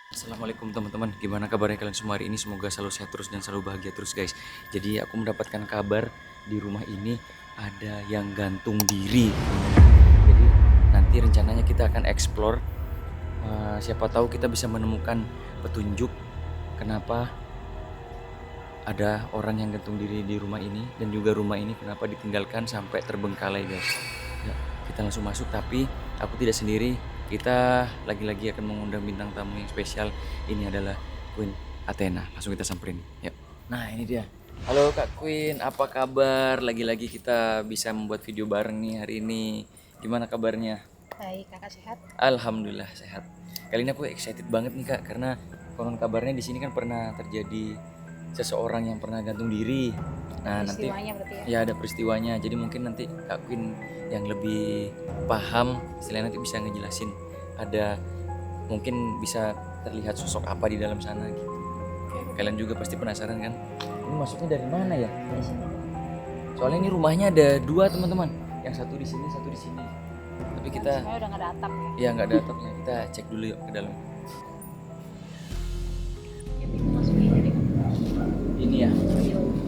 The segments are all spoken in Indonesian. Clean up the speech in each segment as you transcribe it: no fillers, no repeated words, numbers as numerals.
Assalamualaikum teman-teman, gimana kabarnya kalian semua hari ini? Semoga selalu sehat terus dan selalu bahagia terus guys. Jadi aku mendapatkan kabar di rumah ini ada yang gantung diri. Jadi nanti rencananya kita akan explore. Siapa tahu kita bisa menemukan petunjuk kenapa ada orang yang gantung diri di rumah ini. Dan juga rumah ini kenapa ditinggalkan sampai terbengkalai guys. Ya, kita langsung masuk, tapi aku tidak sendiri. Kita lagi-lagi akan mengundang bintang tamu yang spesial. Ini adalah Queen Athena. Langsung kita samperin. Yuk. Nah ini dia. Halo Kak Queen, apa kabar? Lagi-lagi kita bisa membuat video bareng nih hari ini. Gimana kabarnya? Baik, kakak sehat? Alhamdulillah sehat. Kali ini aku excited banget nih Kak, karena konon kabarnya di sini kan pernah terjadi seseorang yang pernah gantung diri. Nah nanti Peristiwanya berarti ya? ya ada peristiwanya. Jadi mungkin nanti Kak Queen yang lebih paham istilahnya nanti bisa ngejelasin, ada mungkin bisa terlihat sosok apa di dalam sana gitu. Kalian juga pasti penasaran kan, ini masuknya dari mana ya? Di sini. Soalnya ini rumahnya ada dua teman-teman, yang satu di sini satu di sini, tapi kita Sebenarnya udah nggak ada atap ya? ya nggak ada atapnya. Kita cek dulu yuk ke dalam. Jadi aku masuk ini deh. Ini ya,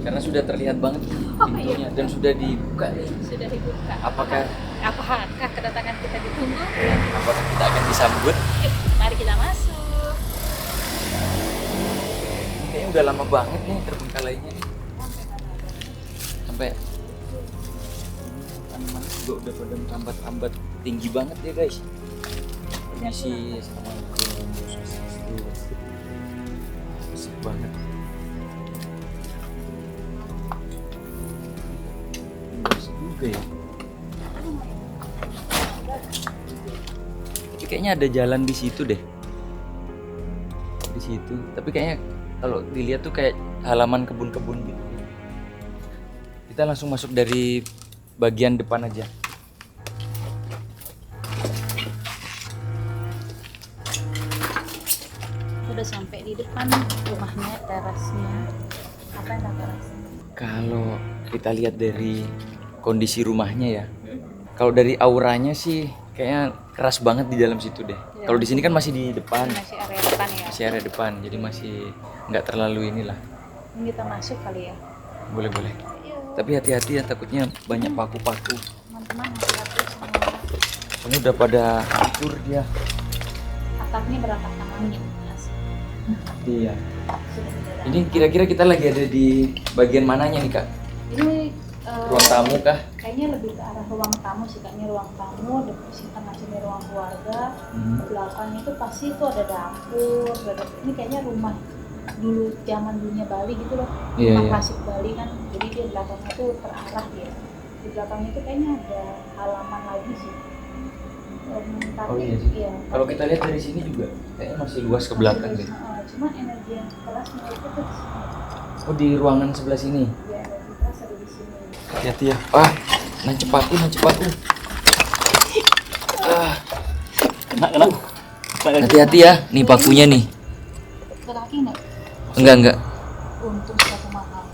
karena sudah terlihat banget pintunya dan sudah dibuka nih. Sudah dibuka. Apakah Kedatangan kita ditunggu? apakah kita akan disambut? Yuk, mari kita masuk. Ini kayaknya udah lama banget nih terbengkalainya nih. Sampai tanaman juga udah pada merambat-rambat tinggi banget ya guys. Permisi, assalamualaikum. Swastiastu. Asik banget. Asik juga ya. Tapi kayaknya ada jalan di situ deh. Di situ. Tapi kayaknya kalau dilihat tuh kayak halaman kebun-kebun gitu. Kita langsung masuk dari bagian depan aja. Udah sampai di depan rumahnya, terasnya. Apa yang terasnya? Kalau kita lihat dari kondisi rumahnya ya, kalau dari auranya sih kayaknya keras banget di dalam situ deh. Kalau di sini kan masih di depan, Masih area depan ya? masih area depan, jadi masih nggak terlalu inilah. Ini kita masuk kali ya? Boleh. Yuk, Tapi hati-hati ya, takutnya banyak paku-paku. teman-teman hati-hati semua. Soalnya udah pada hancur dia. Atapnya berantakan angin. Iya. Sudah tidak ada. Ini kira-kira kita lagi ada di bagian mananya nih Kak? Ini Ruang tamu kah? kayaknya lebih ke arah ruang tamu sih, kayaknya ruang tamu, depan tengah sini ruang keluarga, belakang itu pasti itu ada dapur, ini kayaknya rumah dulu zaman dulunya Bali gitu loh, Iya, rumah iya. klasik Bali kan, jadi di belakangnya tuh terarah dia, di belakangnya itu kayaknya ada halaman lagi sih. Tapi, Oh iya sih. iya, Kalau kita lihat dari sini juga kayaknya masih luas ke belakang deh. Cuman energi yang kerasnya itu tuh di sini, Oh di ruangan sebelah sini. ya energi keras ada di sini. Hati-hati ya. Ah, nancep aku. Ah, Kena. hati-hati ya. Nih pakunya nih. Ke kaki nggak? Enggak. Untung sepatu mahal.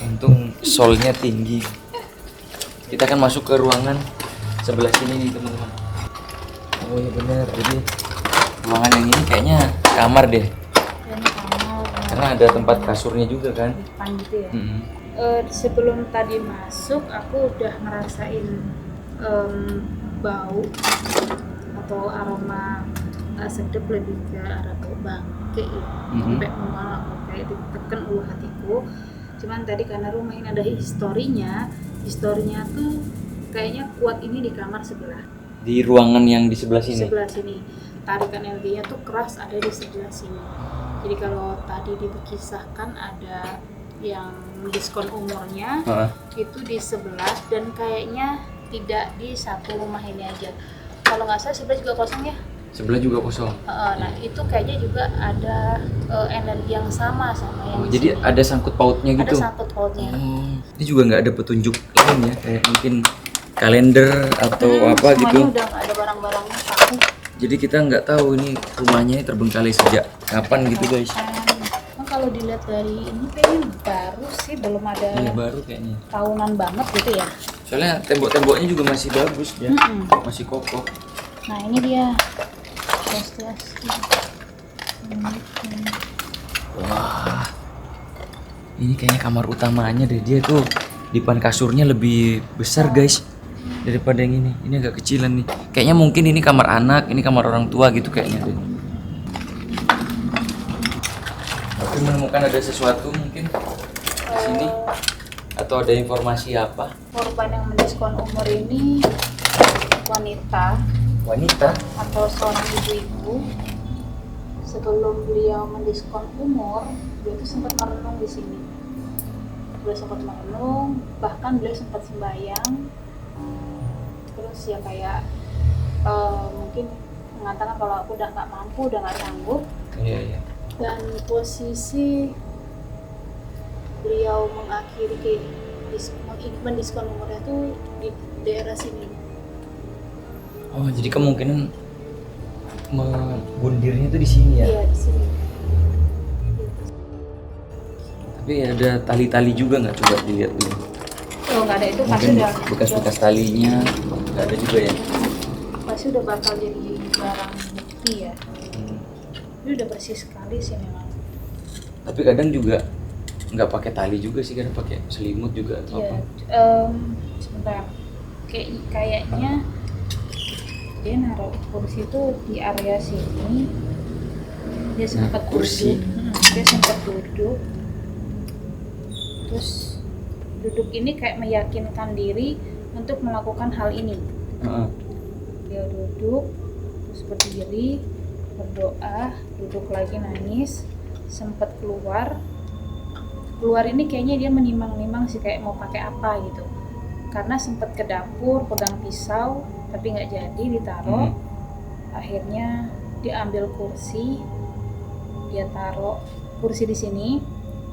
Untung solnya tinggi. Kita akan masuk ke ruangan sebelah sini nih teman-teman. Oh iya benar. Jadi ruangan yang ini kayaknya kamar deh. Dan kamar Karena ada tempat kasurnya juga kan. di depan gitu ya. Mm-mm. Sebelum tadi masuk aku udah ngerasain bau atau aroma sedap, lebih ke arah bau bangke ya. Sampai mual aku kayak ditekan hatiku. Cuman tadi karena rumah ini ada historinya tuh kayaknya kuat ini di kamar sebelah. Di ruangan yang di sebelah sini. Sebelah sini tarikan energinya tuh keras ada di sebelah sini. Jadi kalau tadi dikisahkan ada yang diskon umurnya itu di sebelah, dan kayaknya tidak di satu rumah ini aja. Kalau nggak salah sebelah juga kosong ya. Sebelah juga kosong. Nah itu kayaknya juga ada energi yang sama yang Oh, di jadi sini. ada sangkut pautnya gitu. Ada sangkut pautnya. Ini juga nggak ada petunjuk lain ya, kayak mungkin kalender atau apa Semuanya gitu. udah nggak ada barang-barangnya paku. Jadi kita nggak tahu ini rumahnya ini terbengkalai sejak kapan gitu guys. Kalau dilihat dari ini kayaknya baru sih, belum ada Ini baru kayaknya. tahunan banget gitu ya. Soalnya tembok-temboknya juga masih bagus ya, masih kokoh. Nah ini dia. Swastiastu. Wah, ini kayaknya kamar utamanya deh. Dia tuh dipan kasurnya lebih besar guys daripada yang ini. Ini agak kecilan nih. Kayaknya mungkin ini kamar anak, ini kamar orang tua gitu kayaknya deh. Tapi menemukan ada sesuatu mungkin di sini atau ada informasi apa? Korban yang mendiskon umur ini wanita atau seorang ibu-ibu. Sebelum beliau mendiskon umur, beliau itu sempat merenung di sini. Beliau sempat merenung, bahkan beliau sempat sembahyang. Terus ya kayak mungkin mengatakan kalau aku udah nggak mampu, udah nggak sanggup. Iya. Dan posisi beliau mengakhiri mendiskon umurnya tuh di daerah sini. Oh, jadi kemungkinan membundirnya tuh di sini ya? Iya, di sini. Tapi ada tali-tali juga nggak, coba dilihat dulu. Oh, nggak ada, itu pasti Mungkin udah bekas-bekas talinya nggak ada juga ya? pasti udah bakal jadi barang bukti ya. Ini udah bersih sekali sih memang. Tapi kadang juga nggak pakai tali juga sih, kadang pakai selimut juga atau Iya, apa? sebentar. Kayaknya dia naruh kursi itu di area sini. Dia sempat kursi. Dia sempat duduk. Terus duduk ini kayak meyakinkan diri untuk melakukan hal ini. Dia duduk, terus berdiri, berdoa, duduk lagi nangis, sempat keluar ini kayaknya dia menimang-nimang sih kayak mau pakai apa gitu, karena sempat ke dapur pegang pisau tapi nggak jadi ditaruh. Akhirnya dia ambil kursi, dia taruh kursi di sini,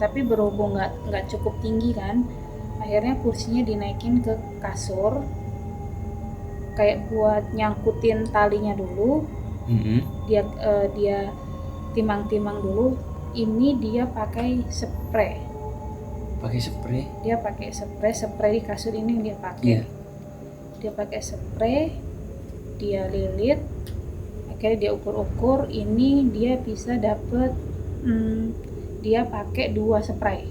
tapi berhubung nggak cukup tinggi kan, akhirnya kursinya dinaikin ke kasur kayak buat nyangkutin talinya dulu. Dia timang-timang dulu. Ini dia pakai spray. Dia pakai spray di kasur ini dia pakai. Dia pakai spray, dia lilit, akhirnya dia ukur-ukur. Ini dia bisa dapet, dia pakai 2 spray.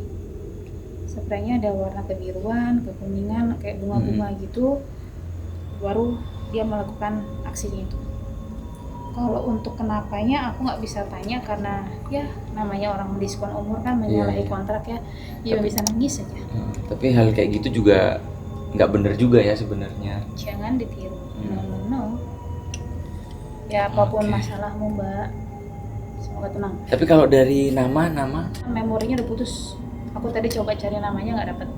Spraynya ada warna kebiruan, kekuningan, kayak bunga-bunga gitu. Baru dia melakukan aksinya itu. Kalau untuk kenapanya aku nggak bisa tanya, karena ya namanya orang mendiskon umur kan, menyalahi kontrak ya, dia bisa nangis aja. Tapi hal kayak gitu juga nggak bener juga ya sebenarnya. Jangan ditiru. No. Ya apapun masalahmu Mbak, semoga tenang. Tapi kalau dari nama Memorinya udah putus. Aku tadi coba cari namanya nggak dapet.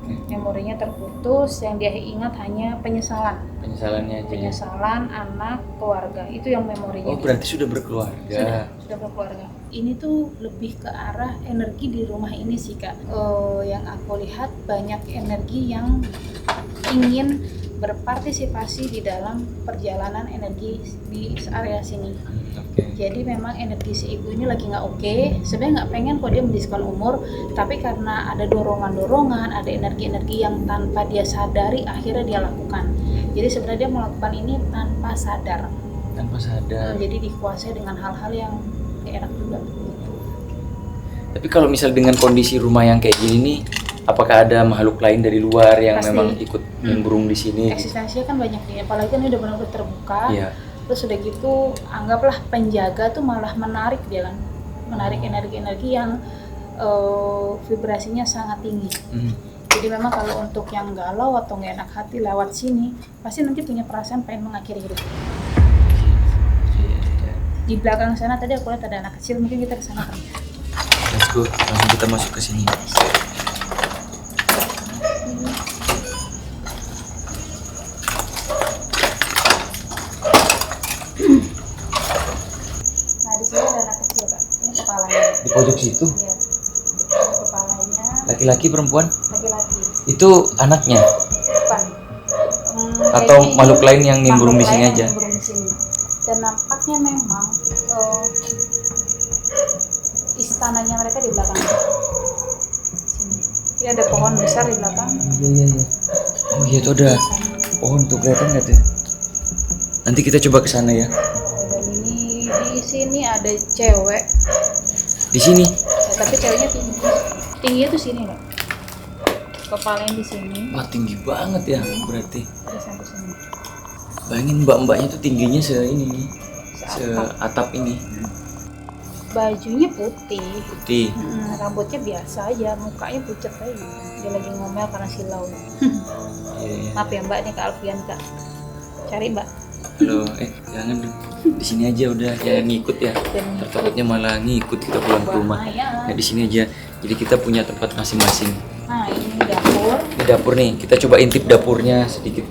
Memorinya terputus, yang dia ingat hanya penyesalannya aja. Penyesalan, anak, keluarga, itu yang memorinya. Oh, berarti sudah berkeluarga. Sudah berkeluarga. Ini tuh lebih ke arah energi di rumah ini sih Kak. Yang aku lihat banyak energi yang ingin berpartisipasi di dalam perjalanan energi di area sini. Jadi memang energi si ibu ini lagi nggak oke. Sebenarnya nggak pengen kok dia mendiskon umur, tapi karena ada dorongan-dorongan, ada energi-energi yang tanpa dia sadari, akhirnya dia lakukan. Jadi sebenarnya dia melakukan ini tanpa sadar. Jadi dikuasai dengan hal-hal yang gak enak juga. Tapi kalau misal dengan kondisi rumah yang kayak gini nih, apakah ada makhluk lain dari luar yang Pasti. memang ikut nimbrung di sini? Eksistensinya kan banyak nih, apalagi kan ini udah benar-benar terbuka. Iya. Terus udah gitu, anggaplah penjaga tuh malah menarik dia kan, menarik energi-energi yang vibrasinya sangat tinggi. Jadi memang kalau untuk yang galau atau nggak enak hati lewat sini, pasti nanti punya perasaan pengen mengakhiri hidup. Di belakang sana tadi aku lihat ada anak kecil, mungkin kita ke sana kan. Let's go, langsung kita masuk ke sini. Nah di sini ada anak kecil kan, ini kepalanya. Di pojok situ? Iya. Ini kepalanya. Laki-laki perempuan? Laki-laki. Itu anaknya? Bukan. Atau Kayaknya makhluk lain yang nimbrung di sini aja? Nimbrung di sini. Dan nampaknya memang istananya mereka di belakang sini. Ini ada pohon besar di belakang. Iya. Oh iya, itu ada pohon tuh, kelihatan nggak tuh? Nanti kita coba ke sana ya. Dan ini di sini sini ada cewek. Di sini. Ya, tapi ceweknya tinggi. Tingginya tuh sini loh. Kepalanya di sini. Wah, tinggi banget ya berarti. Terus sampai sini. Bayangin mbak-mbaknya tuh tingginya ini nih. Seatap ini. Bajunya putih. Putih. Rambutnya biasa aja, mukanya pucat aja. Dia lagi ngomel karena silau. Maaf ya Mbak, ini Kak Alfian Kak. Cari Mbak. Halo, jangan dong. Di sini aja udah, jangan ngikut ya. Takutnya malah ngikut kita pulang ke rumah. Nah, di sini aja. Jadi kita punya tempat masing-masing. Nah, ini dapur. Ini dapur nih. Kita coba intip dapurnya sedikit.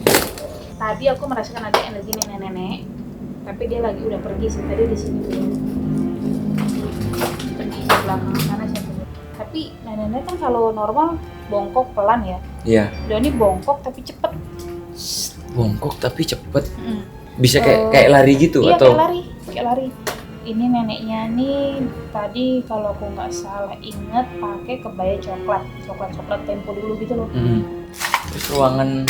Tadi aku merasakan ada energi nenek-nenek, tapi dia lagi udah pergi sih. Tadi di sini belum. Pergi ke belakang sana siapa. Tapi nenek-nenek kan kalau normal bongkok pelan ya. Iya. Dia ini bongkok tapi cepet. Bongkok tapi cepet. Bisa kayak lari gitu iya, atau? Kayak lari. Ini neneknya nih tadi kalau aku nggak salah inget pakai kebaya coklat Tempo dulu gitu loh. Terus ruangan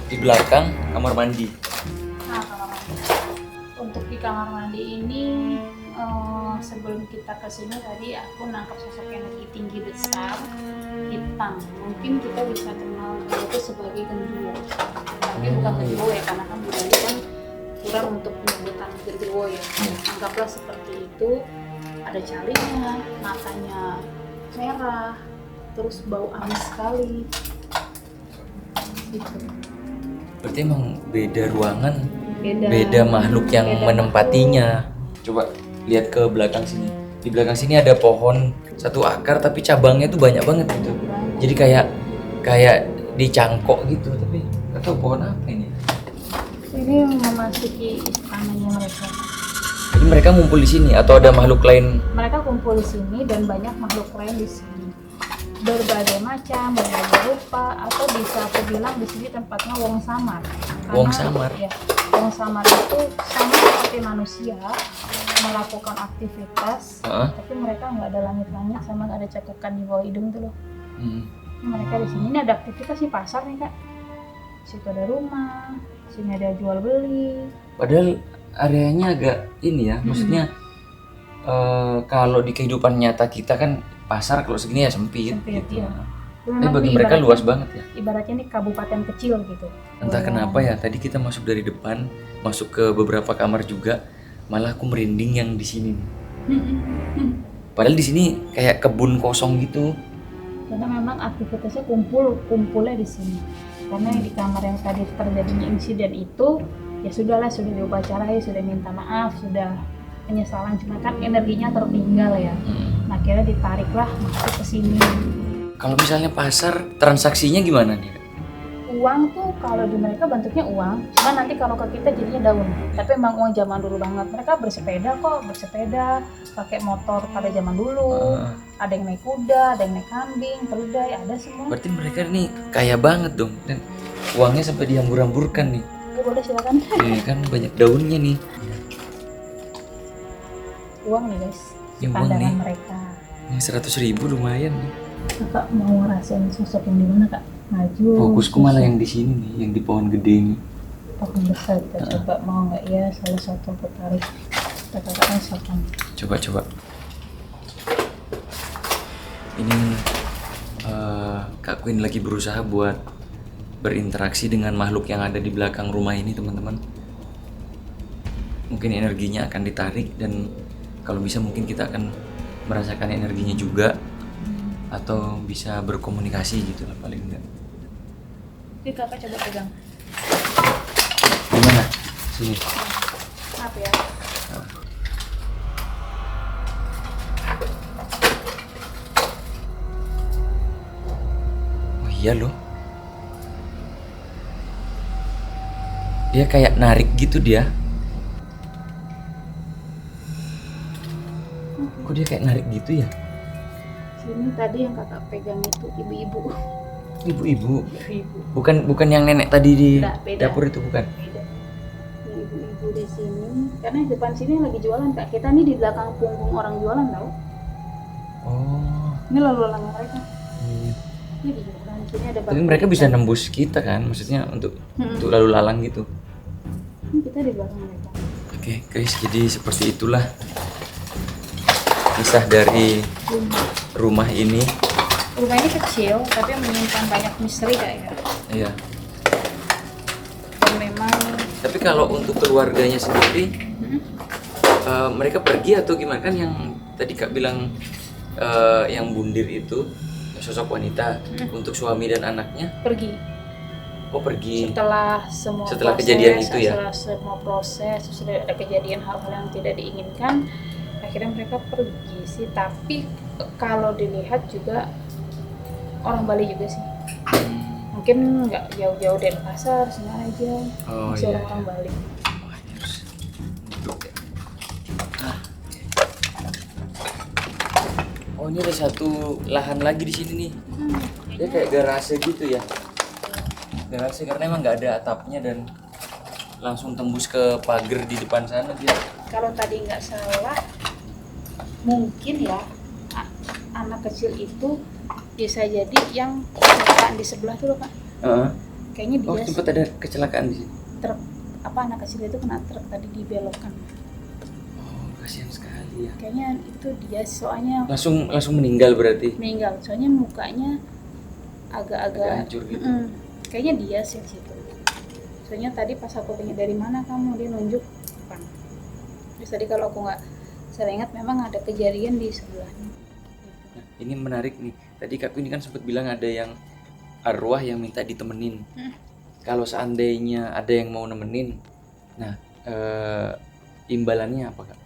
di belakang kamar mandi. Nah, kamar mandi. Untuk di kamar mandi ini sebelum kita kesini tadi aku nangkap sosok energi tinggi besar hitam. Mungkin kita bisa kenal dia itu sebagai genderuwo. Tapi bukan genderuwo ya, karena kan budaya kan kurang untuk penyebutan genderuwo ya. Anggaplah seperti itu. Ada calinya, matanya merah, terus bau amis sekali. Gitu. Berarti emang beda ruangan, Beda makhluk yang menempatinya. Coba lihat ke belakang sini. Di belakang sini ada pohon satu akar tapi cabangnya tuh banyak banget gitu. Jadi kayak dicangkok gitu, tapi nggak tahu pohon apa ini. Ini memasuki istananya mereka. Jadi mereka ngumpul di sini atau ada makhluk lain? Mereka kumpul di sini dan banyak makhluk lain di sini. Berbagai macam, berbagai rupa, atau bisa aku bilang di sini tempatnya wong samar. Wong samar? Ya, wong samar itu sama seperti manusia melakukan aktivitas, tapi mereka nggak ada langit-langit sama nggak ada cekukan di bawah hidung tuh loh. Ini mereka di sini. Ini ada aktivitas di pasar nih Kak. Situ ada rumah, sini ada jual beli. Padahal areanya agak ini ya, maksudnya kalau di kehidupan nyata kita kan pasar kalau segini ya sempit gitu. Ya. Tapi bagi mereka luas banget ya. Ibaratnya ini kabupaten kecil gitu. Entah kenapa ya, tadi kita masuk dari depan, masuk ke beberapa kamar juga, malah aku merinding yang di sini. Padahal di sini kayak kebun kosong gitu. Karena memang aktivitasnya kumpulnya di sini. Karena di kamar yang tadi terjadinya insiden itu, ya sudahlah, sudah diupacarai, sudah minta maaf, sudah penyesalan, cuma kan energinya tertinggal ya. Nah, akhirnya ditariklah masuk ke sini. Kalau misalnya pasar, transaksinya gimana nih? Uang tuh kalau di mereka bentuknya uang, cuma nanti kalau ke kita jadinya daun. Tapi emang uang zaman dulu banget. Mereka bersepeda, pakai motor pada zaman dulu. Ada yang naik kuda, ada yang naik kambing, keledai, ada semua. Berarti mereka nih kaya banget dong, dan uangnya sampai dihambur-hamburkan nih. Ya, boleh silakan. Iya kan banyak daunnya nih. Uang nih guys, yang pandangan mereka. Yang 100.000 lumayan nih. Kakak mau ngerasain sosok yang di mana Kak? Maju. Fokusku malah yang di sini nih, yang di pohon gede ini. Pohon besar kita coba, mau nggak ya salah satu putarik. Kita kakaknya rasakan. Coba. Ini Kak Queen lagi berusaha buat berinteraksi dengan makhluk yang ada di belakang rumah ini, teman-teman. Mungkin energinya akan ditarik dan kalau bisa mungkin kita akan merasakan energinya juga, atau bisa berkomunikasi gitu lah paling enggak. Ini kakak coba pegang. Gimana? Sini. Maaf ya. Oh iya loh. Dia kayak narik gitu dia. Kok dia kayak narik gitu ya? Sini tadi yang kakak pegang itu ibu-ibu. Ibu-ibu. Bukan yang nenek tadi di Beda. dapur itu, bukan? Beda. Ibu-ibu di sini. Karena di depan sini lagi jualan Kak. Kita nih di belakang punggung orang jualan tau. Oh. Ini lalu lalang mereka. Iya. Ini di belakang sini ada. Tapi mereka bisa nembus kita kan, maksudnya untuk lalu lalang gitu. Ini kita di belakang mereka. Oke, guys, jadi seperti itulah terpisah dari rumah ini. Rumah ini kecil tapi menyimpan banyak misteri kayaknya. Iya. Dan memang. Tapi kalau untuk keluarganya sendiri, mereka pergi atau gimana? Kan yang tadi Kak bilang yang bundir itu sosok wanita, untuk suami dan anaknya Pergi. Oh pergi. Setelah kejadian itu ya? Setelah semua proses, sudah ada kejadian hal-hal yang tidak diinginkan, akhirnya mereka pergi sih. Tapi kalau dilihat juga orang Bali juga sih. Mungkin nggak jauh-jauh dari pasar, sengaja masih orang-orang Bali. Oh ini ada satu lahan lagi di sini nih. Dia kayak garase gitu ya. Garase karena emang nggak ada atapnya dan langsung tembus ke pagar di depan sana dia. Kalau tadi nggak salah, mungkin ya anak kecil itu bisa jadi yang kecelakaan di sebelah tuh loh Pak. Kayaknya dia. Oh sempat ada kecelakaan di sini. Truk anak kecil itu kena truk tadi dibelokkan. Oh kasihan sekali ya. Kayaknya itu dia, soalnya langsung meninggal berarti. Meninggal, soalnya mukanya agak-agak hancur gitu. Kayaknya dia sih situ. Soalnya tadi pas aku tanya dari mana kamu, dia nunjuk depan. Terus tadi kalau aku nggak salah ingat memang ada kejadian di sebelahnya. Nah, ini menarik nih. Tadi Kak ini kan sempat bilang ada yang arwah yang minta ditemenin. Kalau seandainya ada yang mau nemenin, nah imbalannya apa Kak?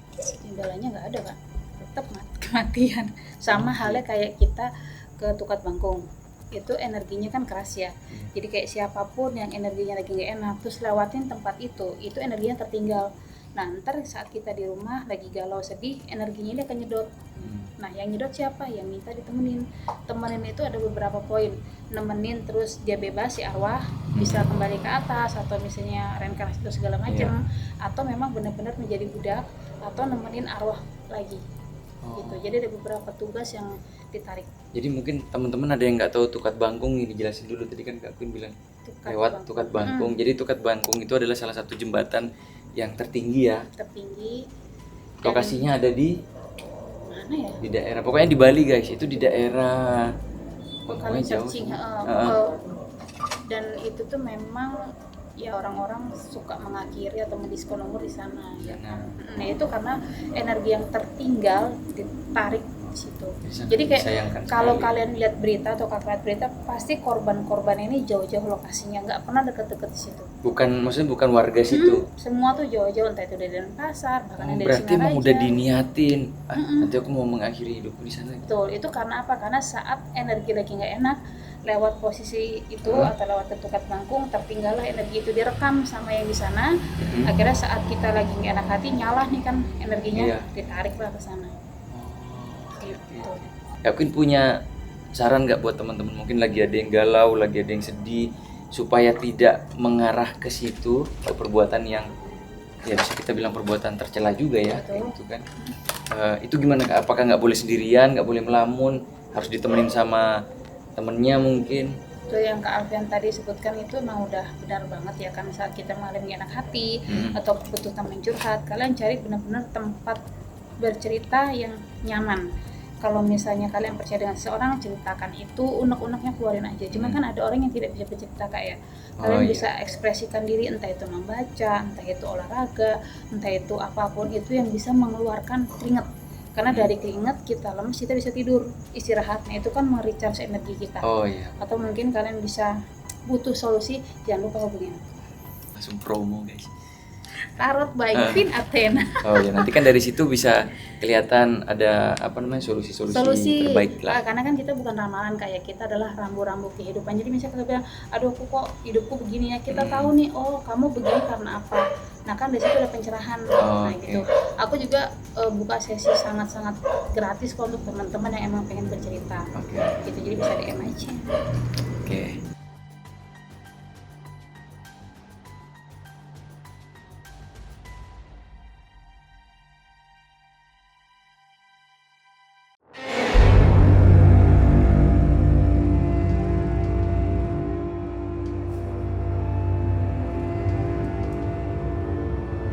Imbalannya nggak ada Kak, tetap kematian. Sama halnya kayak kita ke Tukat Bangkung. Itu energinya kan keras ya, jadi kayak siapapun yang energinya lagi nggak enak terus lewatin tempat itu energinya tertinggal. Nah ntar saat kita di rumah lagi galau sedih, energinya dia akan nyedot. Nah yang nyedot siapa? Yang minta ditemenin. Temenin itu ada beberapa poin, nemenin terus dia bebas si arwah, bisa kembali ke atas atau misalnya reinkarnasi itu segala macam, atau memang benar-benar menjadi budak atau nemenin arwah lagi. Gitu. Jadi ada beberapa tugas yang ditarik. Jadi mungkin teman-teman ada yang nggak tahu Tukat Bangkung, ini dijelasin dulu. Tadi kan Kak Queen bilang Tukat Bangkung. Jadi Tukat Bangkung itu adalah salah satu jembatan yang tertinggi ya. Tertinggi. Lokasinya ada di mana ya? Di daerah, pokoknya di Bali guys. Itu di daerah. Kalian searching. Dan itu tuh memang ya orang-orang suka mengakhiri atau mendiskon umur di sana. Ya. Nah itu karena energi yang tertinggal ditarik di situ. Jadi kayak kalau kalian lihat berita atau kakak lihat berita, pasti korban-korban ini jauh-jauh lokasinya, nggak pernah deket-deket di situ. Maksudnya bukan warga situ. Semua tuh jauh-jauh, entah itu dari Denpasar, bahkan dari berarti emang udah diniatin. Nanti aku mau mengakhiri hidupku di sana. Betul, itu karena apa? Karena saat energi lagi nggak enak, lewat posisi itu atau lewat Tukat Bangkung, tertinggallah energi itu direkam sama yang di sana. Akhirnya saat kita lagi nggak enak hati, nyala nih kan energinya, ditariklah ke sana. Gitu. Yakin punya saran nggak buat teman-teman, mungkin lagi ada yang galau, lagi ada yang sedih, supaya tidak mengarah ke situ, perbuatan yang ya bisa kita bilang perbuatan tercela juga ya. Itu kan itu gimana Kak? Apakah nggak boleh sendirian, nggak boleh melamun, harus ditemenin sama temennya mungkin? Itu yang Kak Alfian tadi sebutkan itu emang udah benar banget ya kan. Saat kita mengalami enak hati atau butuh teman curhat, kalian cari benar-benar tempat bercerita yang nyaman. Kalau misalnya kalian percaya dengan seseorang, ceritakan itu, unek-uneknya keluarin aja. Cuman kan ada orang yang tidak bisa bercerita Kak ya. Kalian bisa ekspresikan diri, entah itu membaca, entah itu olahraga, entah itu apapun itu yang bisa mengeluarkan keringat. Karena dari keringat kita lemes, kita bisa tidur, istirahat. Nah itu kan merecharge energi kita. Atau mungkin kalian bisa butuh solusi, jangan lupa hubungin. Langsung promo guys. Tarot by Queen Athena. Nanti kan dari situ bisa kelihatan ada solusi terbaik lah. Karena kan kita bukan ramalan, kayak kita adalah rambu-rambu kehidupan. Jadi misalnya kita bilang, aduh aku kok hidupku begini ya, kita tahu nih, oh kamu begini karena apa. Nah kan dari situ ada pencerahan. Gitu. Aku juga buka sesi sangat-sangat gratis kok untuk teman-teman yang emang pengen bercerita. Gitu, jadi bisa DM aja.